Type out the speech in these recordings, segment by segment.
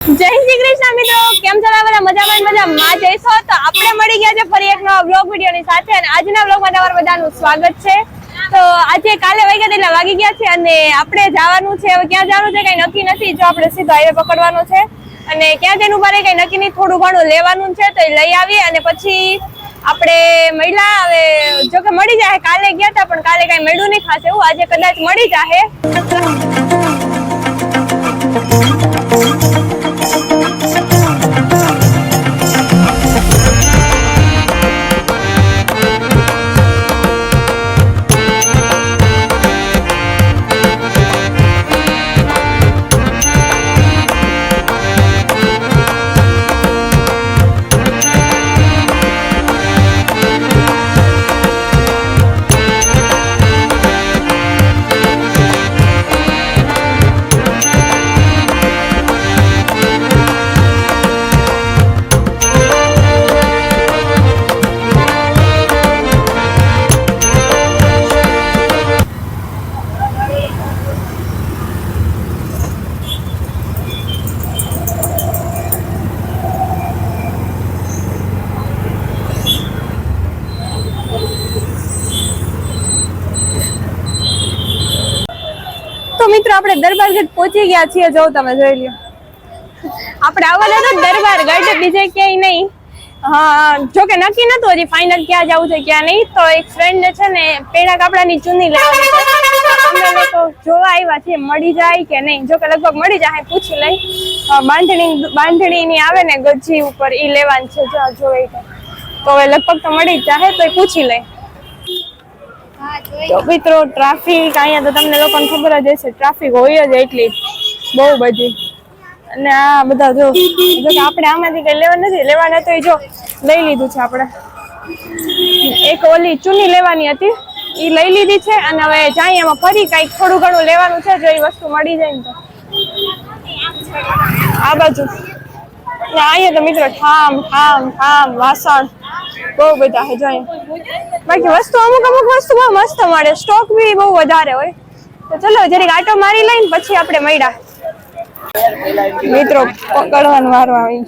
જય શ્રી કૃષ્ણ મિત્રો, કેમ છો બધા? મજામાં જઈશો તો આપણે મળી ગયા છે ફરી એક નવા બ્લોગ વિડીયોની સાથે અને આજના બ્લોગમાં તમારું બધાનું સ્વાગત છે। તો આજે કાલે વાગી ગયા છે અને આપણે જવાનું છે। હવે ક્યાં જવાનું છે કઈ નક્કી નથી, જો આપણે સીધો હાઈવે પકડવાનો છે અને ક્યાં જઈને ઉભા રહી કઈ નક્કી નહીં, થોડું ઘણું લેવાનું છે તો લઈ આવીએ અને પછી આપણે મળ્યા। હવે જો કે મળી જાય, કાલે ગયા હતા પણ કાલે કઈ મળ્યું નહીં ખાસ એવું, આજે કદાચ મળી જાય। તો મિત્રો આપણે દરબારગઢ પહોંચી ગયા છીએ, જો તમે જોઈ લ્યો। આપણે આવવાના તો દરબારગઢ, બીજે ક્યાંય નહીં। હા, જો કે નક્કી નતું હજી ફાઇનલ ક્યાં જવું છે ક્યાં નહીં। તો એક ફ્રેન્ડ છે ને પેડા કાપડાની ચૂની લેવાની છે, અમે લોકો જોવા આવ્યા છીએ મળી જાય કે નહીં। જો કે લગભગ મળી જાય, પૂછી લઈ। બાંધણીની આવે ને ગજી ઉપર ઈ લેવાની છે, જોઈ તો હવે લગભગ તો મળી જ જાય, તો પૂછી લઈ। તો મિત્રો ટ્રાફિક અહીંયા તો તમને લોકોને ખબર જ હશે, ટ્રાફિક હોય જ એટલી બહુ બધી। અને આ બધા જો કે આપણે આમાંથી કઈ લેવા નથી, લેવાના તો જો લઈ લીધું છે આપણે। એક ઓલી ચૂની લેવાની હતી એ લઈ લીધી છે અને હવે જાય એમાં ફરી કઈક થોડું ઘણું લેવાનું છે, જો એ વસ્તુ મળી જાય ને તો। આ બાજુ અહીંયા તો મિત્રો ઠામ વાસણ બહુ બધા છે જોઈએ। બાકી વસ્તુ અમુક વસ્તુ બહુ મસ્ત મળે, સ્ટોક બી બહુ વધારે હોય। તો ચલો જરીક આટો મારી લઈને પછી આપણે મળ્યા। મિત્રો પકડવાનો વારો આવી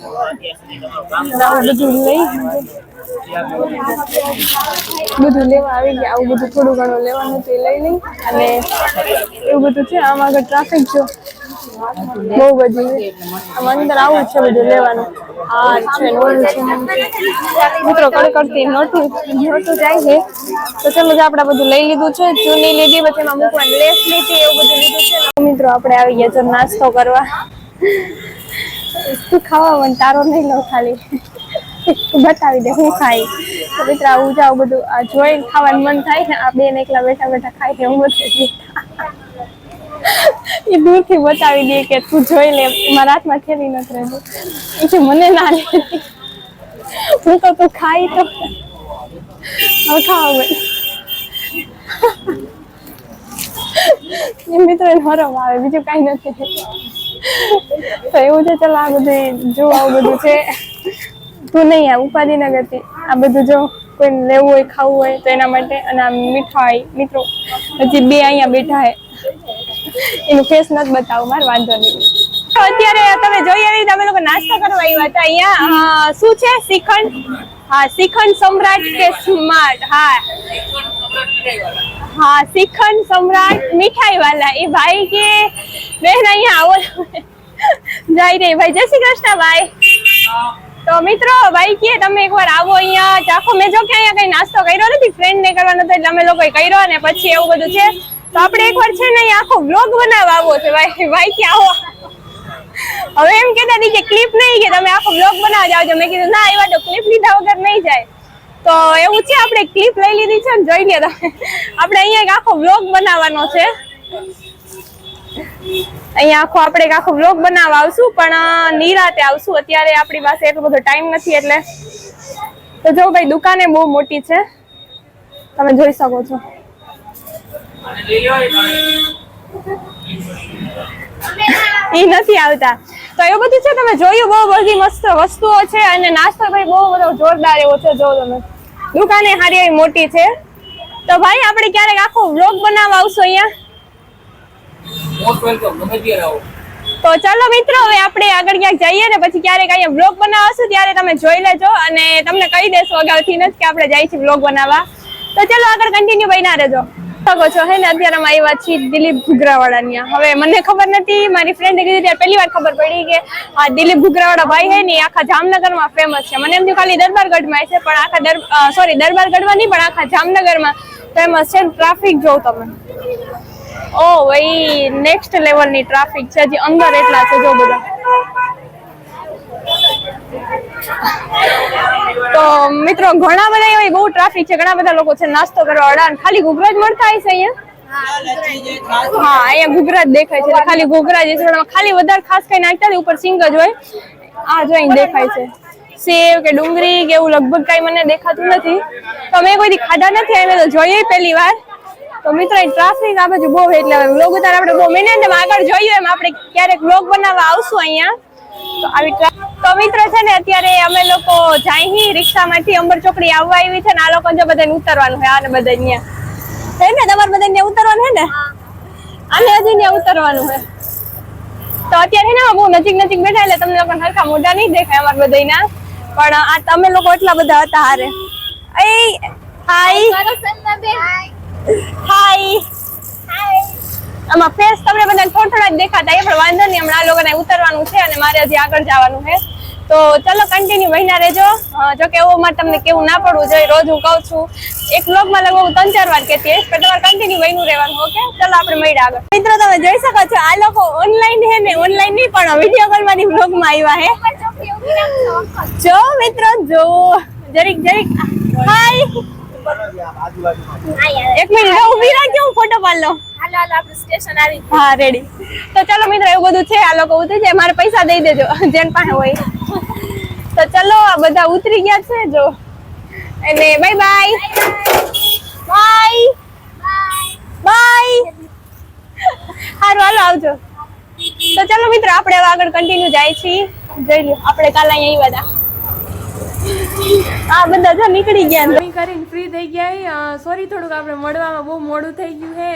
બધું લેવા આવી ગયા। આવું બધું થોડું ઘણું લેવાનું હતું લઈ લઈ અને એવું બધું છે। આમાં આગળ ટ્રાફિક જો બહુ બધી, આમ અંદર આવું છે બધું લેવાનું। આ છે નોટ છે મિત્રો, કડકડતી નોટું જાય છે। તો ચલો આપણે બધું લઈ લીધું છે, ચૂની લીધી, પછી એમાં મૂકવાની લેસ લીધી, એવું બધું લીધું છે। મિત્રો આપણે આવી ગયા છો નાસ્તો કરવા। તું ખાવા મને તારો નહીં લો, ખાલી બતાવી દે હું ખાઈ। તો મિત્રો આવું જાવ બધું આ જોઈને ખાવાનું મન થાય ને, આ બેન એકલા બેઠા બેઠા ખાય છે, હું બધું એ દૂરથી બતાવી દે કે તું જોઈ લે, મારા હાથમાં ખેલી નથી રહેતું, એ કે મને ના લે, હું તો તું ખાઈ તો હવે ખાવા ભાઈ। મિત્રો એને હરમ આવે, બીજું કઈ નથી। તો એવું છે, ચલો આ બધું જો આવું બધું છે, તું નહીં આ ઉપાધિ ના કરતી, આ બધું જો કોઈને લેવું હોય ખાવું હોય તો એના માટે। અને આ મીઠાઈ મિત્રો હજી બે અહીંયા બેઠા છે, એનું ફેસ નથી બતાવું મારે, વાંધો નહીં। અત્યારે તમે જોઈ આવી અમે લોકો નાસ્તો કરવા આવ્યા હતા અહીંયા। શું છે શ્રીખંડ? હા, શ્રીખંડ સમ્રાટ કે સ્માર્ટ? હા શ્રીખંડ સમ્રાટ મીઠાઈ વાલા। એ ભાઈ કે બેન અહીંયા આવો જાય રે ભાઈ। જય શ્રી કૃષ્ણ ભાઈ। તો મિત્રો ભાઈ કે તમે એકવાર આવો અહીંયા ચાખો। મેં જો કે અહીંયા કઈ નાસ્તો કર્યો નથી, ફ્રેન્ડ ને કરવાનો હતો એટલે અમે લોકો કર્યો અને પછી એવું બધું છે। તો આપણે એકવાર છે ને આખો વ્લોગ બનાવવા આવો છે ભાઈ કે આવો। હવે એમ કહેતા હતી કે ક્લિપ નહીં, કે તમે આખો વ્લોગ બનાવવા જાવજો। મેં કીધું ના, એવા તો ક્લિપ લીધા વગર નહીં જાય। તો એવું છે, આપણે ક્લિપ લઈ લીધી છે ને, જોઈ લે તમે, આપણે અહીંયા એક આખો વ્લોગ બનાવવાનો છે। અહીંયા આપણે એક આખો વ્લોગ બનાવવા આવશું, પણ નિરાતે આવશું, અત્યારે આપણી પાસે એટલો બધો ટાઈમ નથી એટલે। તો જો ભાઈ દુકાને બહુ મોટી છે, તમે જોઈ શકો છો। ઈ નથી આવતા, તો એવું બધું છે, તમે જોયું બહુ બધી મસ્ત વસ્તુઓ છે અને નાસ્તો ભાઈ બહુ બધો જોરદાર એવો છે। જો તમે દુકાને સારી એવી મોટી છે। તો ભાઈ આપણે ક્યારેક આખો વ્લોગ બનાવવા આવશો અહીંયા? મોસ્ટ વેલકમ, ગમે ત્યારે આવો। તો ચાલો મિત્રો હવે આપણે આગળ ક્યાંક જઈએ ને પછી ક્યારેક અહીંયા બ્લોગ બનાવશું ત્યારે તમે જોઈ લેજો અને તમને કહી દેશું અગાઉથી જ કે આપણે જઈએ છીએ બ્લોગ બનાવવા. તો ચાલો આગળ કન્ટિન્યુ બન્યા રહેજો. શકો છો હે ને અત્યારે અમે આવ્યા છીએ દિલીપ ઘુઘરાવાળાની. હવે મને ખબર નથી, મારી ફ્રેન્ડે કીધું ત્યારે પહેલી વાર ખબર પડી કે આ દિલીપ ઘુઘરાવાળા ભાઈ હે ને આખા જામનગરમાં ફેમસ છે. મને એમ થયું ખાલી દરબારગઢમાં છે, પણ આખા દરબારગઢમાં નહીં પણ આખા જામનગરમાં ફેમસ છે. ટ્રાફિક જોઉં તમે, ઓ ભાઈ નેક્સ્ટ લેવલની ટ્રાફિક છે. હજી અંદર એટલા છે જો બધા. તો મિત્રો ઘણા બધા એવા બહુ ટ્રાફિક છે, ઘણા બધા લોકો છે નાસ્તો કરવા વાળા. ખાલી ઘૂઘરા જ મળતા હશે અહીંયા. હા અહીંયા ઘૂઘરા જ દેખાય છે, ખાલી ઘૂઘરા જ છે. ખાલી વધારે ખાસ કઈ નાખતા નહીં, ઉપર સિંગ જ હોય. આ જો અહીં દેખાય છે સેવ કે ડુંગળી કે એવું લગભગ કઈ મને દેખાતું નથી. તો મેં કોઈ દી ખાધા નથી, અમે તો જોઈએ પહેલી વાર. તો મિત્રો ટ્રાફિક આ બાજુ બહુ એટલે વ્લોગ ઉતાર આપણે બહુ મહેનત આગળ જોઈએ એમ આપણે ક્યારેક વ્લોગ બનાવવા આવશું અહીંયા. તો આવી તો મિત્રો છે ને અત્યારે અમે લોકો જાય રિક્ષામાંથી અંબર ચોકડી આવવા આવી છે ને આ લોકો જો બધાને ઉતરવાનું હોય. આને બધા અહીંયા છે ને, તમારે બધા ત્યાં ઉતરવાનું હોય ને, આને હજી ત્યાં ઉતરવાનું હોય. તો અત્યારે ને બહુ નજીક નજીક બેઠા એટલે તમને લોકો હરખા મોઢા નહીં દેખાય અમારા બધાના, પણ આ તમે લોકો એટલા બધા હતા હારે. હાય હાય. આમાં ફેસ તમને બધા થોડા જ દેખાતા, એ પણ વાંધો નહીં. હમણાં આ લોકોને ઉતરવાનું છે અને મારે હજી આગળ જવાનું છે. તો ચલો કન્ટિન્યુ બન્યા રહેજો. જો કે એવું મારે તમને કેવું ના પડવું જોઈએ, રોજ હું કહું છું. એક બ્લોગમાં લગભગ 3-4 વાર કહેતી હશે, પણ તમારે કન્ટિન્યુ બન્યું રહેવાનું. ઓકે ચલો આપણે મળ્યા આગળ. મિત્રો તમે જોઈ શકો છો આ લોકો ઓનલાઈન છે ને, ઓનલાઈન નહીં પણ વિડીયો કોલમાંથી બ્લોગમાં આવ્યા છે. જો મિત્રો જો જરીક હાય. એક મિનિટ ઉભી રાખજો, હું ફોટો પાડ લઉં. હા રેડી. તો ચાલો મિત્રો એવું બધું છે. આ લોકો ઉતરી જાય, મારે પૈસા દઈ દેજો જેન પાસે હોય. તો ચલો આ બધા ઉતરી ગયા છે જો, અને બાય બાય બાય બાય. હારું હાલો આવજો. તો ચાલો મિત્રો આપણે હવે આગળ કન્ટિન્યુ જાય છીએ. જોઈ લો આપણે કાલે અહીંયા આવ્યા હતા. આ બધા જો નીકળી ગયા કરીને ફ્રી થઈ ગયા. સોરી થોડુંક આપણે મળવામાં બહુ મોડું થઈ ગયું છે.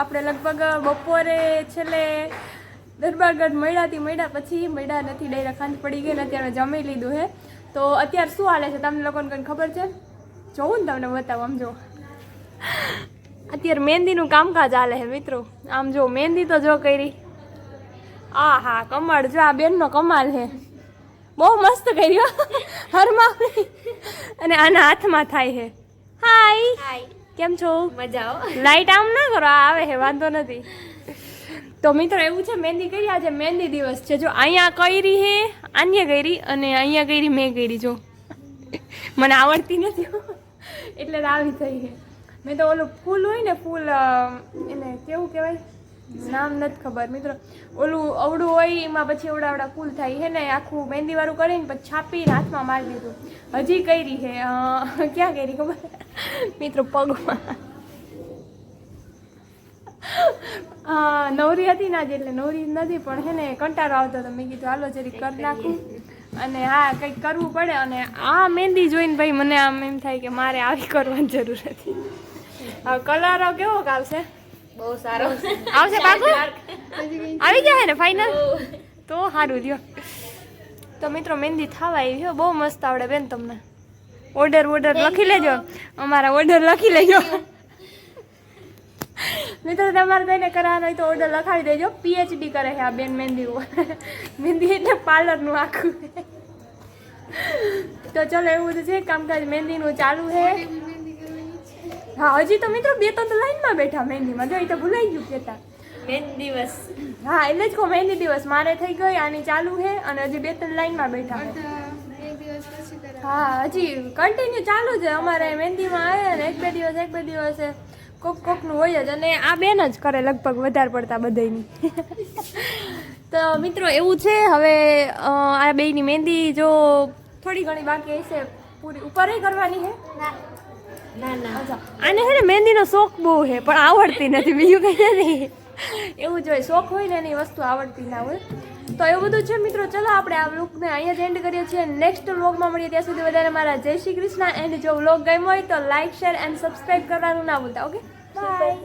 આપણે લગભગ બપોરે છેલ્લે દરબારગઢ મળ્યા પછી મળ્યા નથી, ડાયરેક્ટ ખાંડ પડી ગઈ ને અત્યારે જમી લીધું છે. તો અત્યારે શું હાલે છે તમને લોકોને કંઈ ખબર છે? જોવું ને તમને બતાવું. આમ જો અત્યારે મહેંદીનું કામકાજ હાલે છે મિત્રો. આમ જો મહેંદી તો જો કરી, આ હા કમાલ. જો આ બેનનો કમાલ છે, બહુ મસ્ત કર્યો હરમાં. અને આના હાથમાં થાય છે. હાય કેમ છો? મજા. લાઈટ આમ ના કરો, આવે છે વાંધો નથી. તો મિત્રો એવું છે મહેંદી કરી, આજે મહેંદી દિવસ છે. જો અહીંયા કરી હે, આન્યા કરી અને અહીંયા કરી મેં કરી. જો મને આવડતી નથી એટલે આવી થઈ છે. મેં તો ઓલું ફૂલ હોય ને, ફૂલ એને કેવું કહેવાય, નામ નથી ખબર મિત્રો. ઓલું અવડું હોય એમાં પછી એવડા ફૂલ થાય છે ને, આખું મહેંદી વાળું કરીને પછી છાપીને હાથમાં મારી દીધું. હજી કરી છે. ક્યાં કરી ખબર મિત્રો? પગમાં. નવરી હતી ના જ એટલે નવરી નથી, પણ હે ને કંટાળો આવતો હતો. મેં કીધું હાલો જરી કરી નાખું. અને હા કંઈક કરવું પડે. અને આ મહેંદી જોઈને ભાઈ મને આમ એમ થાય કે મારે આવી કરવાની જરૂર હતી. કલર કેવો આવશે? બહુ સારો આવશે. પાકું આવી જાય ને ફાઇનલ? તો સારું રહ્યો. તો મિત્રો મહેંદી થવા આવી, બહુ મસ્ત આવડે બેન તમને. ઓર્ડર લખી લેજો, અમારા ઓર્ડર લખી લેજો મિત્રો. તમારે કઈને કરવાનો હોય તો ઓર્ડર લખાવી દેજો. PhD કરે છે આ બેન મહેંદી. મહેંદી એટલે પાર્લરનું આખું. તો ચલો એવું બધું છે કામકાજ મહેંદીનું ચાલુ છે. હા હજી તો મિત્રો 2-3 લાઈનમાં બેઠા મહેંદીમાં. જો એ તો ભૂલાઈ ગયું કેતા મહેંદી દિવસ. હા એટલે જ કહું મહેંદી દિવસ મારે થઈ ગઈ, આની ચાલુ છે અને હજી 2-3 લાઈનમાં બેઠા છે. હા હજી કન્ટિન્યુ ચાલુ છે અમારે મહેંદીમાં. આવે ને 1-2 દિવસે કોકનું હોય જ. અને આ બેન જ કરે લગભગ વધારે પડતા બધાની. તો મિત્રો એવું છે. હવે આ બેયની મહેંદી જો થોડી ઘણી બાકી હશે, પૂરી ઉપર કરવાની છે. આને છે ને મહેંદીનો શોખ બહુ છે પણ આવડતી નથી, બીજું કંઈ નથી. એવું જ હોય, શોખ હોય ને એની વસ્તુ આવડતી ના હોય. તો એવું બધું છે મિત્રો. ચલો આપણે આ વ્લોગને અહીંયા જ એન્ડ કરીએ છીએ. નેક્સ્ટ વ્લોગમાં મળીએ. ત્યાં સુધી વધારે મારા જય શ્રી કૃષ્ણ. એન્ડ જો વ્લોગ ગમ્યો હોય તો લાઈક, શેર એન્ડ સબસ્ક્રાઈબ કરવાનું ના ભૂલતા. Okay bye.